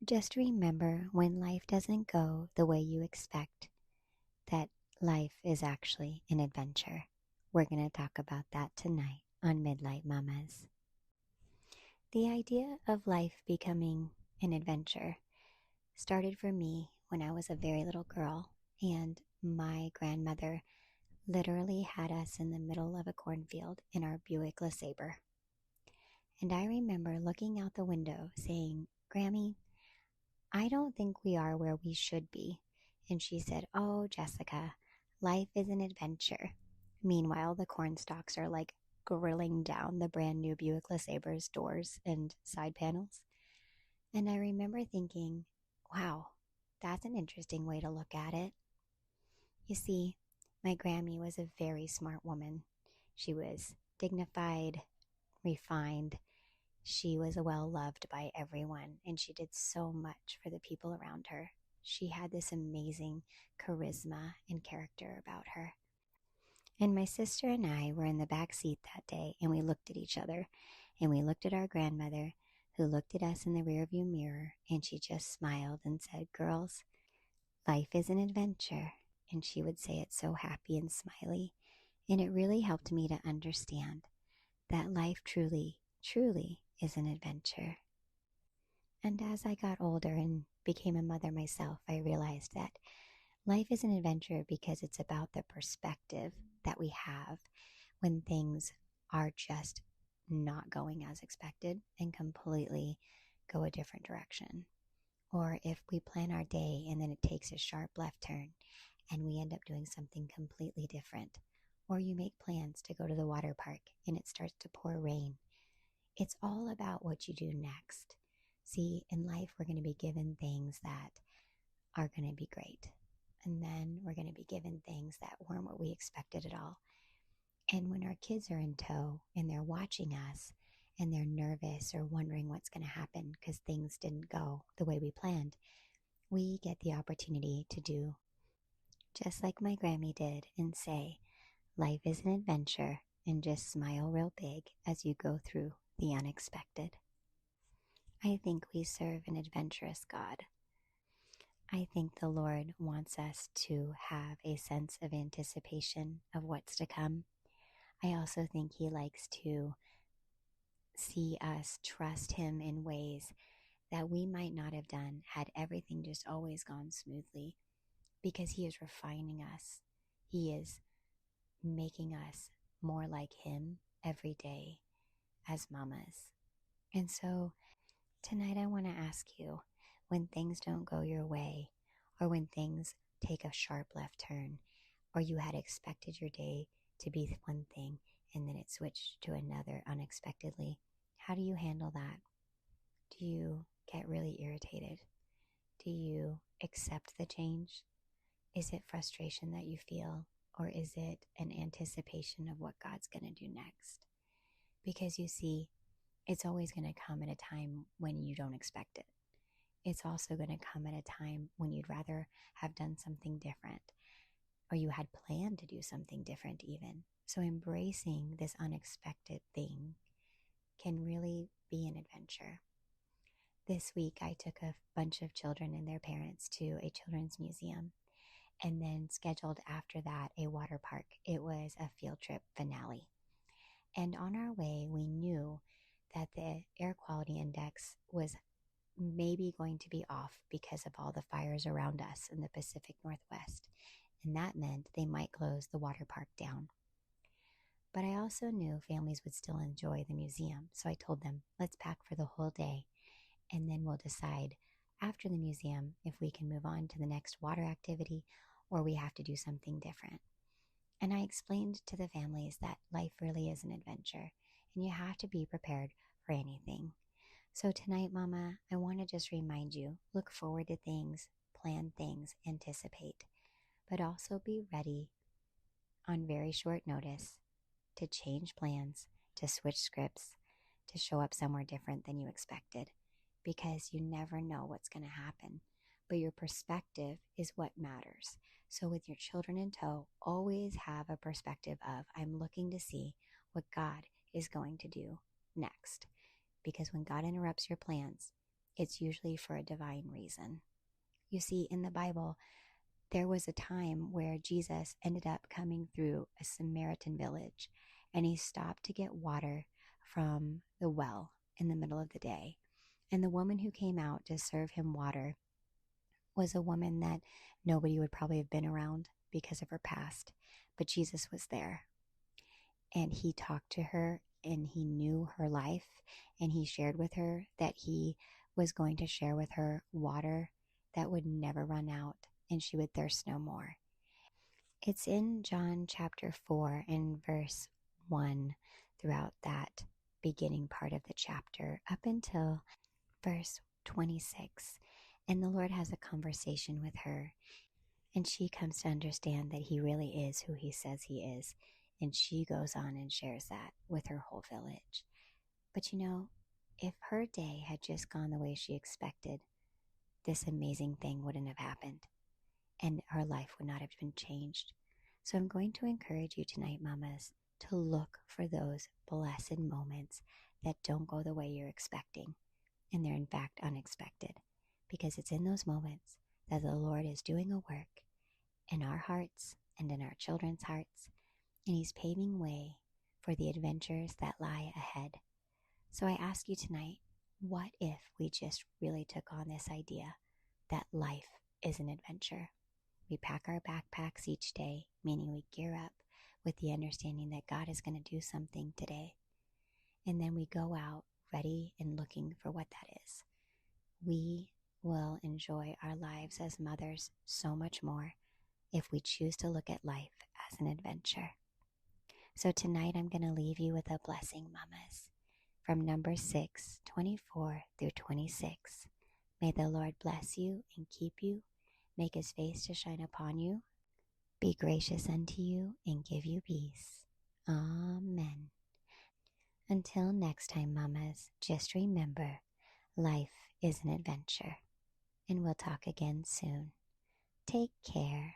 Just remember when life doesn't go the way you expect, that life is actually an adventure. We're going to talk about that tonight on Midlight Mamas. The idea of life becoming an adventure started for me when I was a very little girl, and my grandmother literally had us in the middle of a cornfield in our Buick LeSabre. And I remember looking out the window saying, "Grammy, I don't think we are where we should be." And she said, "Oh, Jessica, life is an adventure." Meanwhile, the corn stalks are like grilling down the brand new Buick LeSabre's doors and side panels. And I remember thinking, wow, that's an interesting way to look at it. You see, my Grammy was a very smart woman. She was dignified, refined. She was well loved by everyone, and she did so much for the people around her. She had this amazing charisma and character about her. And my sister and I were in the back seat that day, and we looked at each other, and we looked at our grandmother, who looked at us in the rearview mirror, and she just smiled and said, "Girls, life is an adventure." And she would say it so happy and smiley. And it really helped me to understand that life truly, truly is an adventure. And as I got older and became a mother myself, I realized that life is an adventure because it's about the perspective that we have when things are just not going as expected and completely go a different direction. Or if we plan our day and then it takes a sharp left turn and we end up doing something completely different. Or you make plans to go to the water park and it starts to pour rain. It's all about what you do next. See, in life, we're going to be given things that are going to be great. And then we're going to be given things that weren't what we expected at all. And when our kids are in tow and they're watching us and they're nervous or wondering what's going to happen because things didn't go the way we planned, we get the opportunity to do just like my Grammy did and say, life is an adventure, and just smile real big as you go through the unexpected. I think we serve an adventurous God. I think the Lord wants us to have a sense of anticipation of what's to come. I also think He likes to see us trust Him in ways that we might not have done had everything just always gone smoothly, because He is refining us. He is making us more like Him every day as mamas. And so tonight I want to ask you, when things don't go your way, or when things take a sharp left turn, or you had expected your day to be one thing and then it switched to another unexpectedly, how do you handle that? Do you get really irritated? Do you accept the change? Is it frustration that you feel, or is it an anticipation of what God's going to do next? Because you see, it's always going to come at a time when you don't expect it. It's also going to come at a time when you'd rather have done something different, or you had planned to do something different even. So embracing this unexpected thing can really be an adventure. This week, I took a bunch of children and their parents to a children's museum, and then scheduled after that a water park. It was a field trip finale. And on our way, we knew that the air quality index was maybe going to be off because of all the fires around us in the Pacific Northwest. And that meant they might close the water park down. But I also knew families would still enjoy the museum. So I told them, let's pack for the whole day, and then we'll decide after the museum if we can move on to the next water activity or we have to do something different. And I explained to the families that life really is an adventure and you have to be prepared for anything. So tonight, Mama, I want to just remind you, look forward to things, plan things, anticipate, but also be ready on very short notice to change plans, to switch scripts, to show up somewhere different than you expected, because you never know what's going to happen. But your perspective is what matters. So with your children in tow, always have a perspective of, I'm looking to see what God is going to do next. Because when God interrupts your plans, it's usually for a divine reason. You see, in the Bible, there was a time where Jesus ended up coming through a Samaritan village, and he stopped to get water from the well in the middle of the day. And the woman who came out to serve him water was a woman that nobody would probably have been around because of her past, but Jesus was there. And he talked to her, and he knew her life, and he shared with her that he was going to share with her water that would never run out, and she would thirst no more. It's in John chapter 4 and verse 1 throughout that beginning part of the chapter up until verse 26. And the Lord has a conversation with her, and she comes to understand that he really is who he says he is. And she goes on and shares that with her whole village. But you know, if her day had just gone the way she expected, this amazing thing wouldn't have happened, and her life would not have been changed. So I'm going to encourage you tonight, mamas, to look for those blessed moments that don't go the way you're expecting. And they're in fact unexpected, because it's in those moments that the Lord is doing a work in our hearts and in our children's hearts, and he's paving way for the adventures that lie ahead. So I ask you tonight, what if we just really took on this idea that life is an adventure? We pack our backpacks each day, meaning we gear up with the understanding that God is going to do something today. And then we go out ready and looking for what that is. We will enjoy our lives as mothers so much more if we choose to look at life as an adventure. So tonight I'm going to leave you with a blessing, mamas, from Numbers 6, 24 through 26. May the Lord bless you and keep you, make his face to shine upon you, be gracious unto you, and give you peace. Amen. Until next time, mamas, just remember, life is an adventure. And we'll talk again soon. Take care.